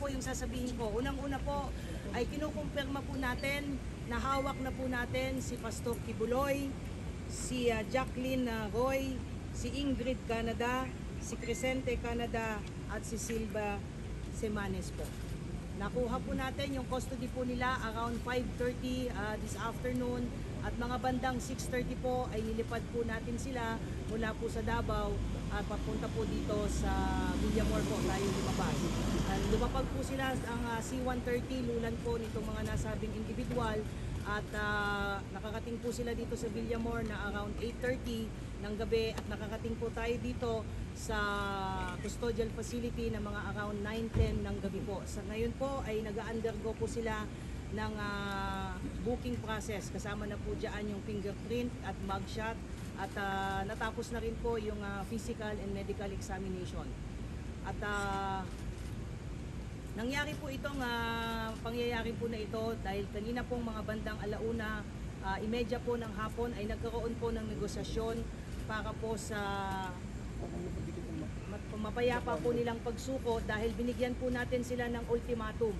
po yung sasabihin ko. Unang-una po ay kinukumpirma po natin na hawak na po natin si Pastor Kibuloy, si Jacqueline Roy, si Ingrid Canada, si Crescente Canada at si Silva Semanes po. Nakuha po natin yung custody po nila around 5:30 this afternoon at mga bandang 6:30 po ay nilipad po natin sila mula po sa Davao at papunta po dito sa Villamor po tayo lumabas. Lumapag po sila ang C-130 lulan po nitong mga nasabing individual at nakakating po sila dito sa Villamor na around 8:30 ng gabi at nakakating po tayo dito sa custodial facility na mga around 9:10 ng gabi po. Sa ngayon po ay nag-undergo po sila ng booking process. Kasama na po dyan yung fingerprint at mugshot at natapos na rin po yung physical and medical examination. At nangyari po itong pangyayari po na ito dahil kanina pong mga bandang 1:30 po ng hapon ay nagkaroon po ng negosasyon para po sa mapayapa po nilang pagsuko dahil binigyan po natin sila ng ultimatum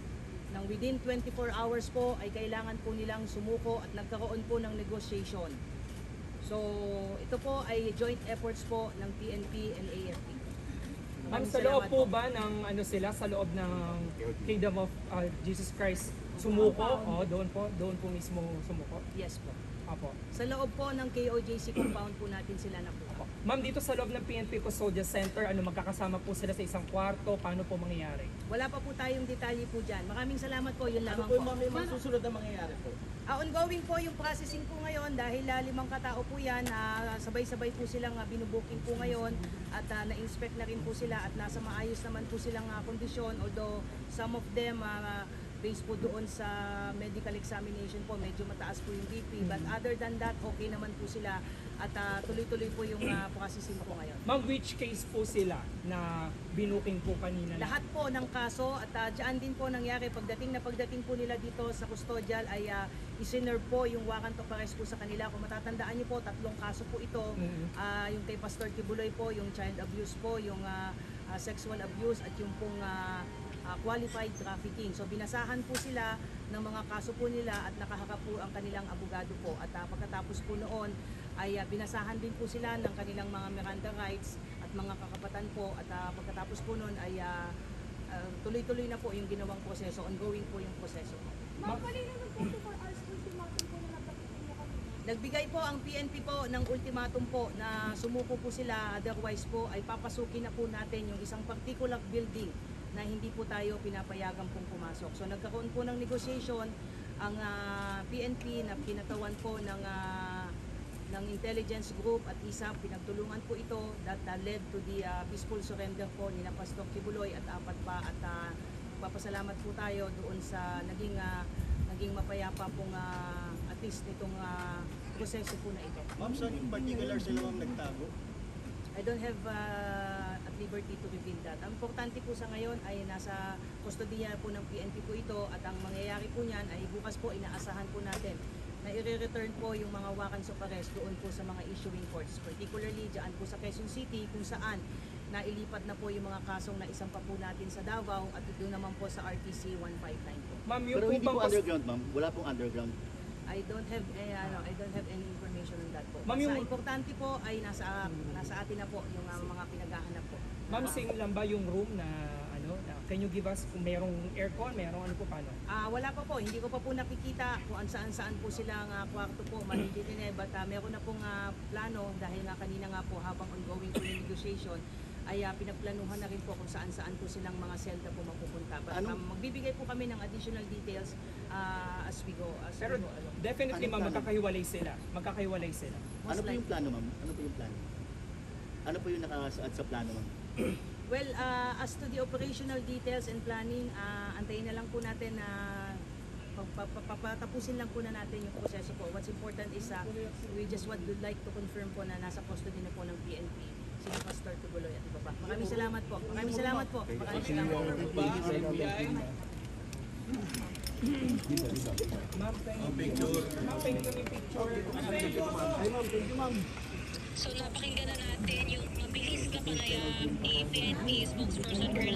ng within 24 hours po ay kailangan po nilang sumuko at nagkaroon po ng negotiation. So ito po ay joint efforts po ng PNP and AFP. Ma'am, sa loob po ba ng sa loob ng Kingdom of Jesus Christ sumuko? Doon po mismo sumuko? Yes po. Apo. Sa loob po ng KOJC compound po natin sila nakuha. Ma'am, dito sa loob ng PNP Custodial Center, magkakasama po sila sa isang kwarto? Paano po mangyayari? Wala pa po tayong detalye po dyan. Maraming salamat po, yun lamang Ano po po. yung mga susunod na mangyayari po? Ongoing po yung processing po ngayon dahil 5 katao po yan. Sabay-sabay po silang binubuking po ngayon at na-inspect na rin po sila at nasa maayos naman po silang kondisyon. Although some of them based po doon sa medical examination po, medyo mataas po yung BP. But other than that, okay naman po sila at tuloy-tuloy po yung processing po ngayon. Ma'am, which case po sila na binuking po kanina? Lahat po ng kaso at dyan din po nangyari pagdating po nila dito sa custodial ay isinerve po yung warrant of arrest po sa kanila. Kung matatandaan niyo po, 3 kaso po ito. Yung kay Pastor Kibuloy po, yung child abuse po, yung sexual abuse at yung pong qualified trafficking. So binasahan po sila ng mga kaso po nila at nakaharap po ang kanilang abogado po. At pagkatapos po noon ay binasahan din po sila ng kanilang mga Miranda rights at mga kakapatan po. At pagkatapos po noon ay tuloy-tuloy na po yung ginawang proseso. Ongoing po yung proseso. Ma'am, kanina ng 24 hours ultimatum po na nagpapitin niya kanina. Nagbigay po ang PNP po ng ultimatum po na sumuko po sila, otherwise po ay papasukin na po natin yung isang particular building na hindi po tayo pinapayagan pong pumasok. So nagkaroon po ng negotiation ang PNP na kinatawan po ng intelligence group at ISAP, pinagtulungan po ito that led to the peaceful surrender po ni Pastor Kibuloy at 4 pa at papasalamat po tayo doon sa naging mapayapa pong at least nitong proseso po na ito. Ma'am, saan yung particular sila ma'am nagtago? I don't have at liberty to reveal that. Ang importante po sa ngayon ay nasa kustodiya po ng PNP po ito at ang mangyayari po niyan ay bukas po inaasahan po natin na i-return po yung mga warrants of arrest doon po sa mga issuing courts. Particularly dyan po sa Quezon City kung saan nailipat na po yung mga kasong na isang pa po natin sa Davao at doon naman po sa RTC 159 po. Ma'am, yung Pero hindi po bang underground ma'am, wala pong underground. I don't have any information on that po. Ma'am, Basta yung- importante po ay nasa atin na po yung mga pinaghahanap po. Ma'am, same lang ba yung room na can you give us kung merong aircon, merong ano po paano? Wala pa po, hindi ko pa po nakikita kung saan po silang kwarto po, malilitin eh. But meron na pong plano dahil nga kanina nga po habang ongoing po yung negotiation ay pinagplanuhan na rin po kung saan po silang mga selda po mapupunta. But magbibigay po kami ng additional details as we go. Pero definitely Ano ma'am, plano? magkakahiwalay sila. Ano po yung plano ma'am? Ano po yung plano? Ano po yung nakasaad sa plano ma'am? Well, as to the operational details and planning, antayin na lang po natin na papatapusin lang po na natin yung proseso po. What's important is we just would like to confirm po na nasa custody na po ng PNP si Pastor Kibuloy at iba pa. Maraming salamat po. Maraming salamat po. Maraming salamat po. Ma'am, thank you. Ma'am, thank you yung picture. Thank you ma'am. So napakinggan na natin yung mabilis na panayam ni PNP spokesperson Colonel